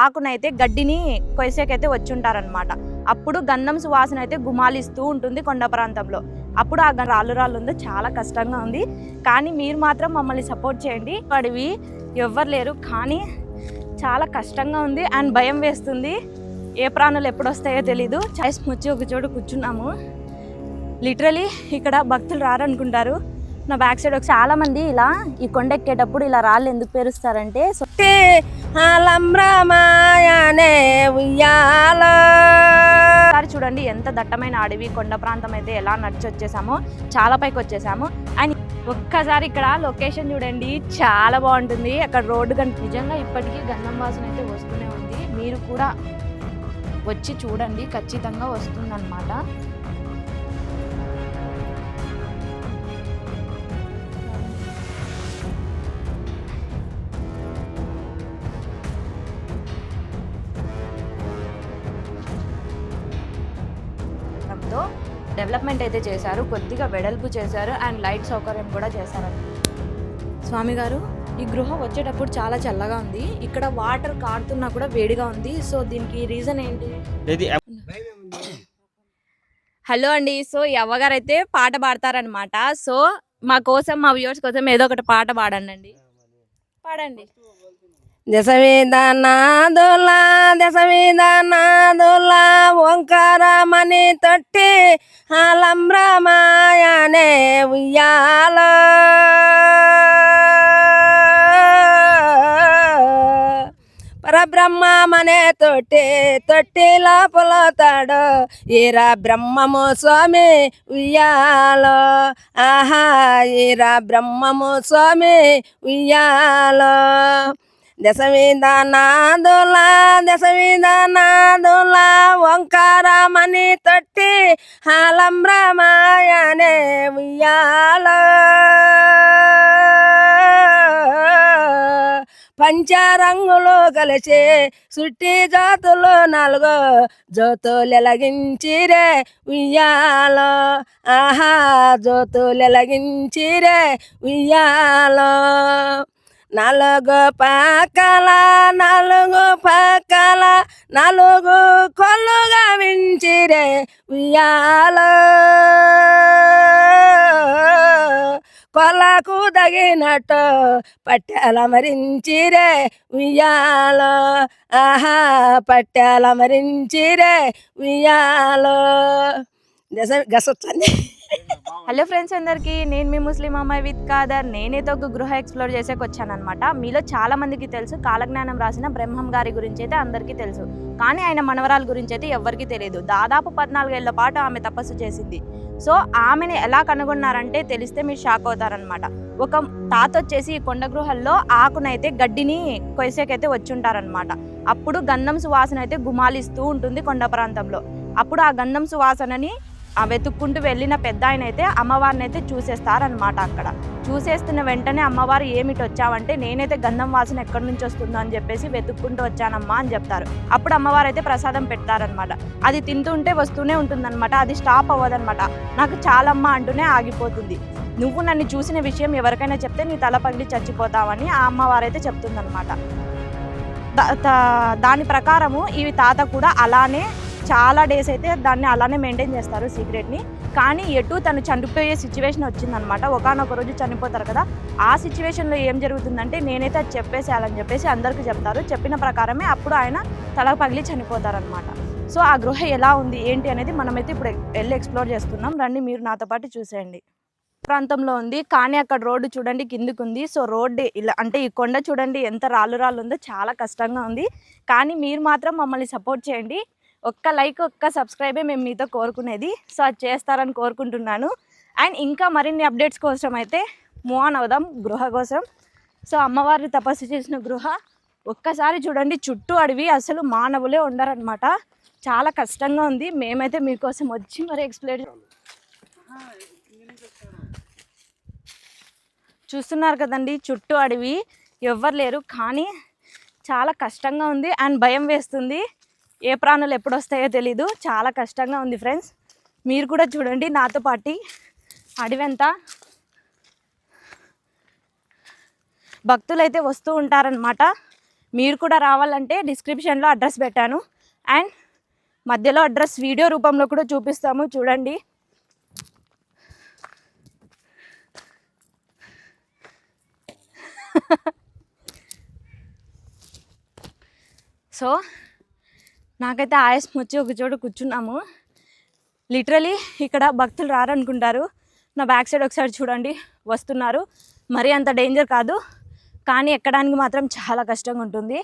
ఆకునైతే గడ్డిని కొయ్యసేకైతే వచ్చి ఉంటారనమాట. అప్పుడు గంధం సువాసన అయితే గుమాలిస్తూ ఉంటుంది కొండ ప్రాంతంలో. అప్పుడు ఆ రాళ్ళు ఉందో చాలా కష్టంగా ఉంది. కానీ మీరు మాత్రం మమ్మల్ని సపోర్ట్ చేయండి. అడివి ఎవ్వరు లేరు, కానీ చాలా కష్టంగా ఉంది అండ్ భయం వేస్తుంది. ఏ ప్రాణులు ఎప్పుడు వస్తాయో తెలీదు. చాయిస్ ముచ్చి ఒక చోట కూర్చున్నాము. లిటరలీ ఇక్కడ భక్తులు రారనుకుంటారు. నా బ్యాక్ సైడ్ చాలా మంది ఇలా ఈ కొండ ఎక్కేటప్పుడు ఇలా రాళ్ళు ఎందుకు పేరుస్తారంటే చూడండి ఎంత దట్టమైన అడవి కొండ ప్రాంతం అయితే ఎలా నడిచి వచ్చేసామో, చాలా పైకి వచ్చేసాము. అండ్ ఒక్కసారి ఇక్కడ లొకేషన్ చూడండి, చాలా బాగుంటుంది. అక్కడ రోడ్డు నిజంగా ఇప్పటికీ గంధం వాసన అయితే వస్తూనే ఉంది. మీరు కూడా వచ్చి చూడండి, ఖచ్చితంగా వస్తుందన్నమాట. డెవలప్మెంట్ అయితే చేశారు, కొద్దిగా వెడల్పు చేశారు అండ్ లైట్ సౌకర్యం కూడా చేశారండి. స్వామి గారు, ఈ గృహ వచ్చేటప్పుడు చాలా చల్లగా ఉంది. ఇక్కడ వాటర్ కారుతున్నా కూడా వేడిగా ఉంది. సో దీనికి రీజన్ ఏంటి? హలో అండి. సో ఈ అవ్వగారు అయితే పాట పాడతారనమాట. సో మా కోసం, మా వ్యూవర్స్ కోసం ఏదో ఒకటి పాట పాడండి. పాడండి. దశవిధనాదులా దశవిధనాదులా ఓంకారమణి తొట్టి ఆలంబ్రమాయనే ఉయ్యాల పరబ్రహ్మమనే తొట్టిలో పొలతాడు ఈరా బ్రహ్మము స్వామి ఉయ్యాలో. ఆహా ఈరా బ్రహ్మము స్వామి ఉయ్యాలో. దశవిధనాదులా ఓంకారమణి తొట్టి ఆలంబ్రమాయనే ఉయ్యాల పంచరంగులు కలిసి సుట్టి జాతులు 4 జ్యోతులు ఎలగించిరే ఉయ్యాలో. ఆహా జ్యోతులు ఎలగించిరే ఉయ్యాలో. 4 పక్కల 4 కొల్లుగా వించిరే ఉయ్యాలో. కొలకు తగినట్టు పట్టెల మరించిరే ఉయ్యాలో. ఆహా పట్టెల మరించిరే ఉయ్యాలో. గసొచ్చండి. హలో ఫ్రెండ్స్ అందరికీ, నేను మీ ముస్లిం అమ్మాయి విత్ కాదర్. నేనైతే ఒక గృహ ఎక్స్ప్లోర్ చేసేకి వచ్చానమాట. మీలో చాలా మందికి తెలుసు, కాలజ్ఞానం రాసిన బ్రహ్మం గారి గురించి అయితే అందరికీ తెలుసు. కానీ ఆయన మనవరాల గురించి అయితే ఎవ్వరికీ తెలియదు. దాదాపు 14 ఏళ్ల పాటు ఆమె తపస్సు చేసింది. సో ఆమెను ఎలా కనుగొన్నారంటే తెలిస్తే మీరు షాక్ అవుతారనమాట. ఒక తాత వచ్చేసి ఈ కొండ గృహల్లో ఆకునైతే గడ్డిని కొయ్యసేకైతే వచ్చి ఉంటారనమాట. అప్పుడు గంధం సువాసన అయితే గుమాలిస్తూ ఉంటుంది కొండ ప్రాంతంలో. అప్పుడు ఆ గంధం సువాసనని వెతుక్కుంటూ వెళ్ళిన పెద్ద ఆయన అయితే అమ్మవారిని అయితే చూసేస్తారనమాట. అక్కడ చూసేస్తున్న వెంటనే అమ్మవారు ఏమిటి వచ్చావంటే, నేనైతే గంధం వాసన ఎక్కడి నుంచి వస్తుందో అని చెప్పేసి వెతుక్కుంటూ వచ్చానమ్మా అని చెప్తారు. అప్పుడు అమ్మవారు అయితే ప్రసాదం పెడతారనమాట. అది తింటుంటే వస్తూనే ఉంటుందన్నమాట, అది స్టాప్ అవ్వదనమాట. నాకు చాలమ్మా అంటూనే ఆగిపోతుంది. నువ్వు నన్ను చూసిన విషయం ఎవరికైనా చెప్తే నీ తల పగిలి చచ్చిపోతావని ఆ అమ్మవారు అయితే చెప్తుందనమాట. దాని ప్రకారము ఈ తాత కూడా అలానే చాలా డేస్ అయితే దాన్ని అలానే మెయింటైన్ చేస్తారు సీక్రెట్ని. కానీ ఎటు తను చనిపోయే సిచ్యువేషన్ వచ్చిందనమాట. ఒకానొక రోజు చనిపోతారు కదా, ఆ సిచ్యువేషన్లో ఏం జరుగుతుందంటే నేనైతే అది చెప్పేసేయాలని చెప్పేసి అందరికీ చెప్తారు. చెప్పిన ప్రకారమే అప్పుడు ఆయన తల పగిలి చనిపోతారనమాట. సో ఆ గృహ ఎలా ఉంది ఏంటి అనేది మనమైతే ఇప్పుడు వెళ్ళి ఎక్స్ప్లోర్ చేస్తున్నాం. రండి, మీరు నాతో పాటు చూసేయండి. ప్రాంతంలో ఉంది, కానీ అక్కడ రోడ్డు చూడండి కిందికి ఉంది. సో రోడ్డు ఇలా అంటే ఈ కొండ చూడండి ఎంత రాళ్ళు ఉందో, చాలా కష్టంగా ఉంది. కానీ మీరు మాత్రం మమ్మల్ని సపోర్ట్ చేయండి. ఒక్క లైక్, ఒక్క సబ్స్క్రైబే మేము మీతో కోరుకునేది. సో అది చేస్తారని కోరుకుంటున్నాను. అండ్ ఇంకా మరిన్ని అప్డేట్స్ కోసం అయితే మూవ్ ఆన్ అవుదాం గృహ కోసం. సో అమ్మవారిని తపస్సు చేసిన గృహ ఒక్కసారి చూడండి, చుట్టూ అడవి, అసలు మానవులే ఉండరనమాట. చాలా కష్టంగా ఉంది. మేమైతే మీకోసం వచ్చి మరి ఎక్స్ప్లెయిన్ చూస్తున్నారు కదండి, చుట్టూ అడవి, ఎవ్వరు లేరు, కానీ చాలా కష్టంగా ఉంది అండ్ భయం వేస్తుంది. ఏ ప్రాణులు ఎప్పుడు వస్తాయో తెలీదు, చాలా కష్టంగా ఉంది ఫ్రెండ్స్. మీరు కూడా చూడండి నాతో పాటు అడవంతా భక్తులు అయితే వస్తూ ఉంటారనమాట. మీరు కూడా రావాలంటే డిస్క్రిప్షన్లో అడ్రస్ పెట్టాను అండ్ మధ్యలో అడ్రస్ వీడియో రూపంలో కూడా చూపిస్తాము, చూడండి. సో నాకైతే ఆయాసం వచ్చి ఒక చోట కూర్చున్నాము. లిటరలీ ఇక్కడ భక్తులు రారనుకుంటారు. నా బ్యాక్ సైడ్ ఒకసారి చూడండి, వస్తున్నారు. మరీ అంత డేంజర్ కాదు, కానీ ఎక్కడానికి మాత్రం చాలా కష్టంగా ఉంటుంది.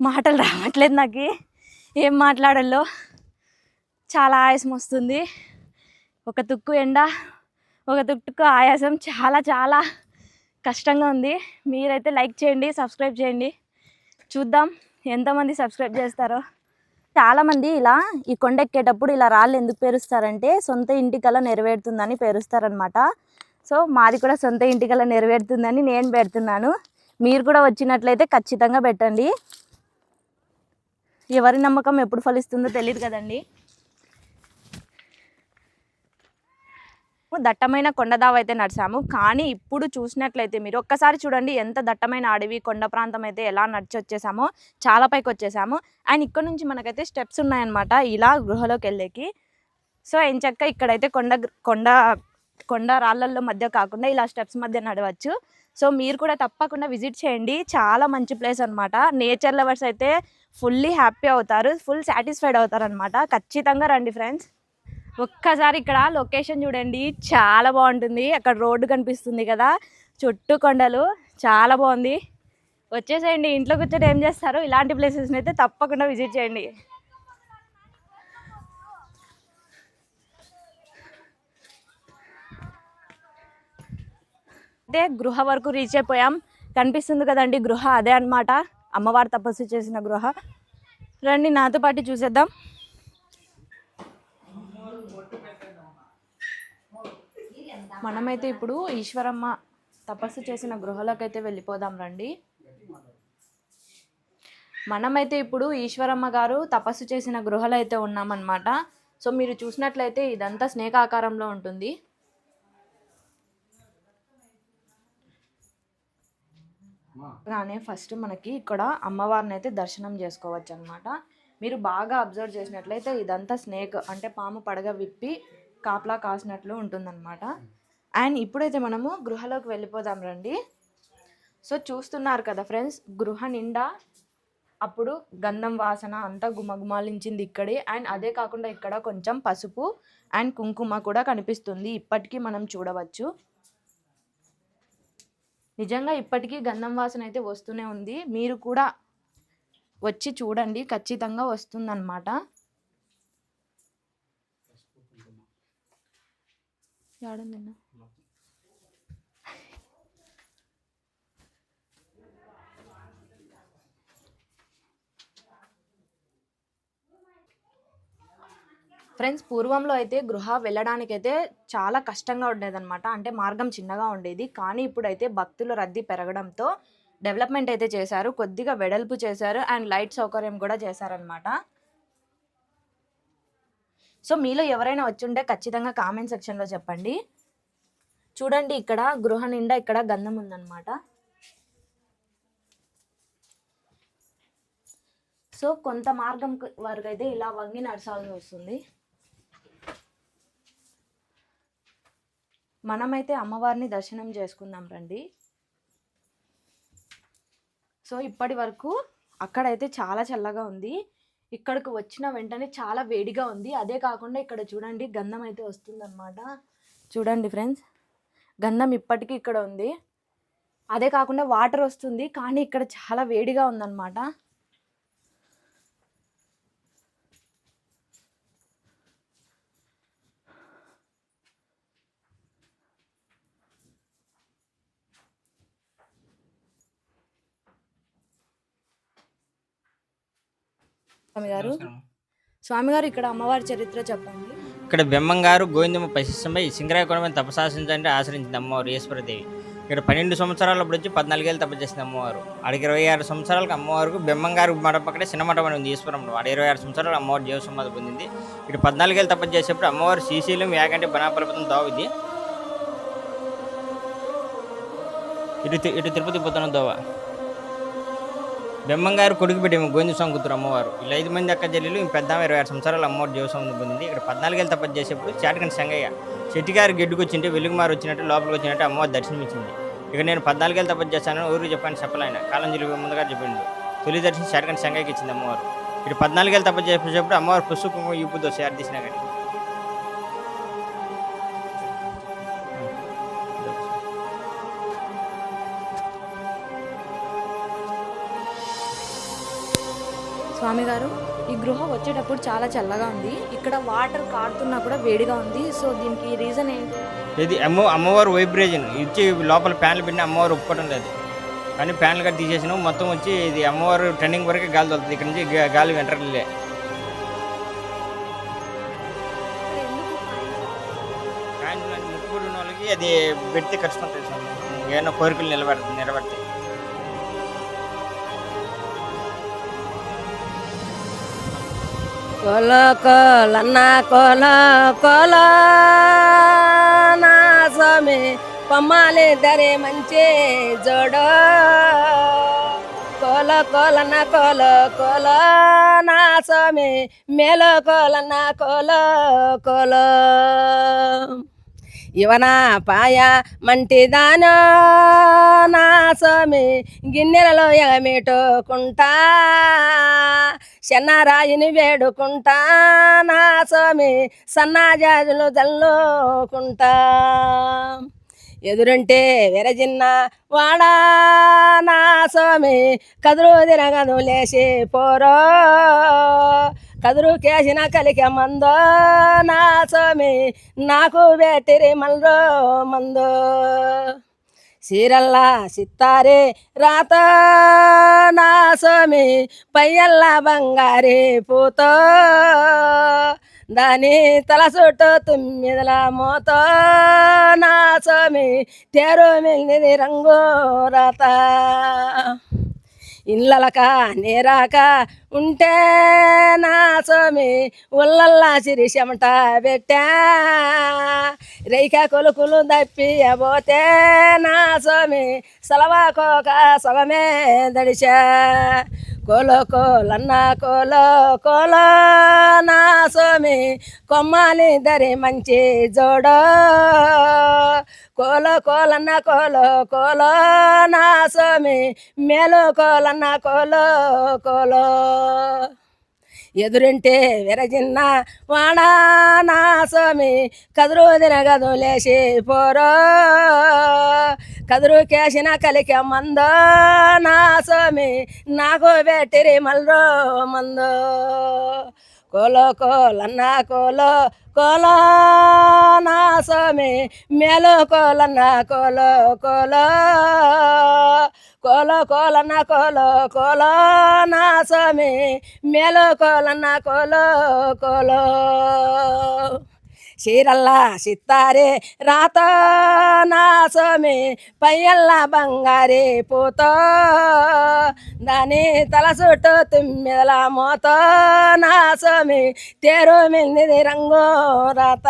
మాటలు రావట్లేదు నాకు, ఏం మాట్లాడాలో. చాలా ఆయాసం వస్తుంది. ఒక తుక్కు ఎండ, ఒక తుక్కు ఆయాసం, చాలా చాలా కష్టంగా ఉంది. మీరైతే లైక్ చేయండి, సబ్స్క్రైబ్ చేయండి. చూద్దాం ఎంతమంది సబ్స్క్రైబ్ చేస్తారో. చాలామంది ఇలా ఈ కొండ ఎక్కేటప్పుడు ఇలా రాళ్ళు ఎందుకు పేరుస్తారంటే సొంత ఇంటికల్లా నెరవేరుతుందని పేరుస్తారనమాట. సో మాది కూడా సొంత ఇంటికల్లా నెరవేరుతుందని నేను పెడుతున్నాను. మీరు కూడా వచ్చినట్లయితే ఖచ్చితంగా పెట్టండి. ఎవరి నమ్మకం ఎప్పుడు ఫలిస్తుందో తెలియదు కదండి. దట్టమైన కొండదావ అయితే నడిచాము. కానీ ఇప్పుడు చూసినట్లయితే మీరు ఒక్కసారి చూడండి ఎంత దట్టమైన అడవి కొండ ప్రాంతం అయితే ఎలా నడిచి వచ్చేసామో. చాలా పైకి వచ్చేసాము. అండ్ ఇక్కడ నుంచి మనకైతే స్టెప్స్ ఉన్నాయన్నమాట ఇలా గృహలోకి వెళ్ళేకి. సో ఎంచక్క ఇక్కడైతే కొండ రాళ్ళల్లో మధ్య కాకుండా ఇలా స్టెప్స్ మధ్య నడవచ్చు. సో మీరు కూడా తప్పకుండా విజిట్ చేయండి. చాలా మంచి ప్లేస్ అనమాట. నేచర్ లవర్స్ అయితే ఫుల్లీ హ్యాపీ అవుతారు, ఫుల్ సాటిస్ఫైడ్ అవుతారు అనమాట. ఖచ్చితంగా రండి ఫ్రెండ్స్. ఒక్కసారి ఇక్కడ లొకేషన్ చూడండి, చాలా బాగుంటుంది. అక్కడ రోడ్డు కనిపిస్తుంది కదా, చుట్టూ కొండలు, చాలా బాగుంది. వచ్చేసేయండి. ఇంట్లో కూర్చొని ఏం చేస్తారు, ఇలాంటి ప్లేసెస్ని అయితే తప్పకుండా విజిట్ చేయండి. అయితే గృహ వరకు రీచ్ అయిపోయాం. కనిపిస్తుంది కదండి గృహ, అదే అన్నమాట అమ్మవారు తపస్సు చేసిన గృహ. రండి నాతో పాటు చూసేద్దాం. మనమైతే ఇప్పుడు ఈశ్వరమ్మ తపస్సు చేసిన గృహలోకి అయితే వెళ్ళిపోదాం రండి. మనమైతే ఇప్పుడు ఈశ్వరమ్మ గారు తపస్సు చేసిన గృహలో అయితే ఉన్నామన్నమాట. సో మీరు చూసినట్లయితే ఇదంతా స్నేక్ ఆకారంలో ఉంటుంది. కానీ ఫస్ట్ మనకి ఇక్కడ అమ్మవారిని అయితే దర్శనం చేసుకోవచ్చు అనమాట. మీరు బాగా అబ్జర్వ్ చేసినట్లయితే ఇదంతా స్నేక్ అంటే పాము పడగ విప్పి కాపలా కాసినట్లు ఉంటుందన్నమాట. అండ్ ఇప్పుడైతే మనము గృహలోకి వెళ్ళిపోదాం రండి. సో చూస్తున్నారు కదా ఫ్రెండ్స్, గృహ నిండా అప్పుడు గంధం వాసన అంతా గుమగుమాలించింది ఇక్కడే. అండ్ అదే కాకుండా ఇక్కడ కొంచెం పసుపు అండ్ కుంకుమ కూడా కనిపిస్తుంది, ఇప్పటికీ మనం చూడవచ్చు. నిజంగా ఇప్పటికీ గంధం వాసన అయితే వస్తూనే ఉంది. మీరు కూడా వచ్చి చూడండి, ఖచ్చితంగా వస్తుందన్నమాట. ఫ్రెండ్స్ పూర్వంలో అయితే గృహ వెళ్ళడానికైతే చాలా కష్టంగా ఉండేదన్నమాట. అంటే మార్గం చిన్నగా ఉండేది. కానీ ఇప్పుడైతే భక్తుల రద్దీ పెరగడంతో డెవలప్మెంట్ అయితే చేశారు, కొద్దిగా వెడల్పు చేశారు అండ్ లైట్ సౌకర్యం కూడా చేశారనమాట. సో మీలో ఎవరైనా వచ్చుంటే ఖచ్చితంగా కామెంట్ సెక్షన్లో చెప్పండి. చూడండి ఇక్కడ గృహ నిండా ఇక్కడ గంధం ఉందన్నమాట. సో కొంత మార్గం వరకు అయితే ఇలా వంగి నడచాల్సి వస్తుంది. మనమైతే అమ్మవారిని దర్శనం చేసుకుందాం రండి. సో ఇప్పటి వరకు అక్కడైతే చాలా చల్లగా ఉంది, ఇక్కడికి వచ్చిన వెంటనే చాలా వేడిగా ఉంది. అదే కాకుండా ఇక్కడ చూడండి గంధం అయితే వస్తుందన్నమాట. చూడండి ఫ్రెండ్స్, గంధం ఇప్పటికీ ఇక్కడ ఉంది. అదే కాకుండా వాటర్ వస్తుంది, కానీ ఇక్కడ చాలా వేడిగా ఉందన్నమాట. స్వామి గారు ఇక్కడ అమ్మవారి చరిత్ర చెప్పండి. ఇక్కడ బెమ్మంగారు గోవిందమ్మ పశిష్టమై సింగరాయ కొండమని తపసాసించంటే ఆశ్రయించింది అమ్మవారు ఈశ్వరదేవి. ఇక్కడ 12 సంవత్సరాలప్పుడు వచ్చి 14 ఏళ్ళు తపస్సు చేసింది అమ్మవారు. ఆడికి 26 సంవత్సరాలకు అమ్మవారికి బెమ్మంగారు మఠం పక్కనే చిన్న మఠం అని ఉంది ఈశ్వరంలో. ఆడ 26 సంవత్సరాలు అమ్మవారు జీవ సమాధి పొందింది. ఇక్కడ 14 ఏళ్ళు తపస్సు చేసేప్పుడు అమ్మవారు శ్రీశైలం యాగంటి బనాపర్వతం దావిది. ఇటు తిరుపతి పోతున్న దోవ. బెమ్మంగారు కొడుకు పెట్టేమో గోవింద స్వామి కూతురు అమ్మవారు. ఇలా 5 మంది అక్క చెల్లెలు పెద్ద 26 సంవత్సరాలు అమ్మవారు జీవసం పొందింది. ఇక్కడ 14 ఏళ్ళు తపస్సు చేసేప్పుడు చాటకంటి సంగయ్య చెట్టిగారు గెడ్డుకు వచ్చింటే వెలుగుమారు వచ్చినట్టు లోపలికి వచ్చినట్టు అమ్మవారు దర్శనమిచ్చింది. ఇక నేను 14 ఏళ్ళు తపస్సు చేశాను ఊరికి చెప్పాను చెప్పలేఆయన కాలంజలి ముందుగా చెప్పిండు. తొలి దర్శనం చాటకంటి సంగయ్యకి ఇచ్చింది అమ్మవారు. ఇటు 14 ఏళ్ళు తపస్సు చేసేటప్పుడు అమ్మవారు పుస్తకం ఈపుతో షేర్ తీసినా కానీ స్వామి గారు, ఈ గృహ వచ్చేటప్పుడు చాలా చల్లగా ఉంది. ఇక్కడ వాటర్ కారుతున్నా కూడా వేడిగా ఉంది. సో దీనికి రీజన్ ఏంటి? ఇది అమ్మవారు వైబ్రేషన్ ఇచ్చి లోపల ఫ్యాన్లు పెట్టిన అమ్మవారు ఒప్పుకోవడం లేదు. కానీ ఫ్యాన్లు కట్టి తీసేసినాం మొత్తం వచ్చి ఇది అమ్మవారు టర్నింగ్ వరకే గాలి తోలుతుంది. ఇక్కడ నుంచి గాలి వెంటర్లే. ముక్కుబడి ఉన్న వాళ్ళకి అది పెడితే ఖర్చుకుంటుంది సార్. ఏమైనా కోరికలు నిలబడతాయి. కోల కోలన్న కోల కోల నా స్వామి కొమ్మాలిద్దరే మంచి జోడో కోల కోలన్న కోల కోల నా స్వామి మేలో కోలన్న కోల కోల ఇవన పాయ మంటిదానో నా స్వామి గిన్నెలలో ఎగమేటుకుంటా చెన్నారాయిని వేడుకుంటా నా స్వామి సన్నాజాజులు జల్లుకుంటా ఎదురంటే వెరజిన్న వాడా నా స్వామి కదురు తిరగదు లేచి పోరో కదురు కేసిన కలికే మందో నా స్వామి నాకు బెట్టిరి మల్రో మందో చీరల్లా సిత్తారే రాత నా స్వామి పయ్యల్లా బంగారే పూతో దాని తల చుట్టూ 9 మోతో నా స్వామి తేరు మిల్లిది రంగు రాత ఇళ్ళలక నేరాక ఉంటే నా స్వామి ఉల్లల్లా సిరి చెమట పెట్టా రైక కొలుకులు దప్పియబోతే నా స్వామి సలవాకోక సగమే దడిచా కోలో కోలన్న కోలో కోలో నా స్వామి కొమ్మాలిద్దరి మంచి జోడో కోలో కోలన్న కోలో కోలో నా స్వామి మేలు కోలన్న కోలో కోలో ఎదురింటే విరజిన్న వాడా నా స్వామి కదురు తిరగదు లేచి పోరో కదురు కేసిన కలికే మందో నా స్వామి నాకు బెట్టిరి మల్రో మందో కోలో కోలన్న కోలో కోలో నా స్వామి మేలు కోలన్న కోలో కోలో కోలో కోలన్న కోలో కోలో నా స్వామి మేలు కోలన్న కోలో కోలో చీరల్లా సిత్తారే రాత నా స్వామి పయ్యల్లా బంగారే పూతో దాని తల చుట్టూ 9 మోతో నా స్వామి తేరు మిల్లిది రంగు రాత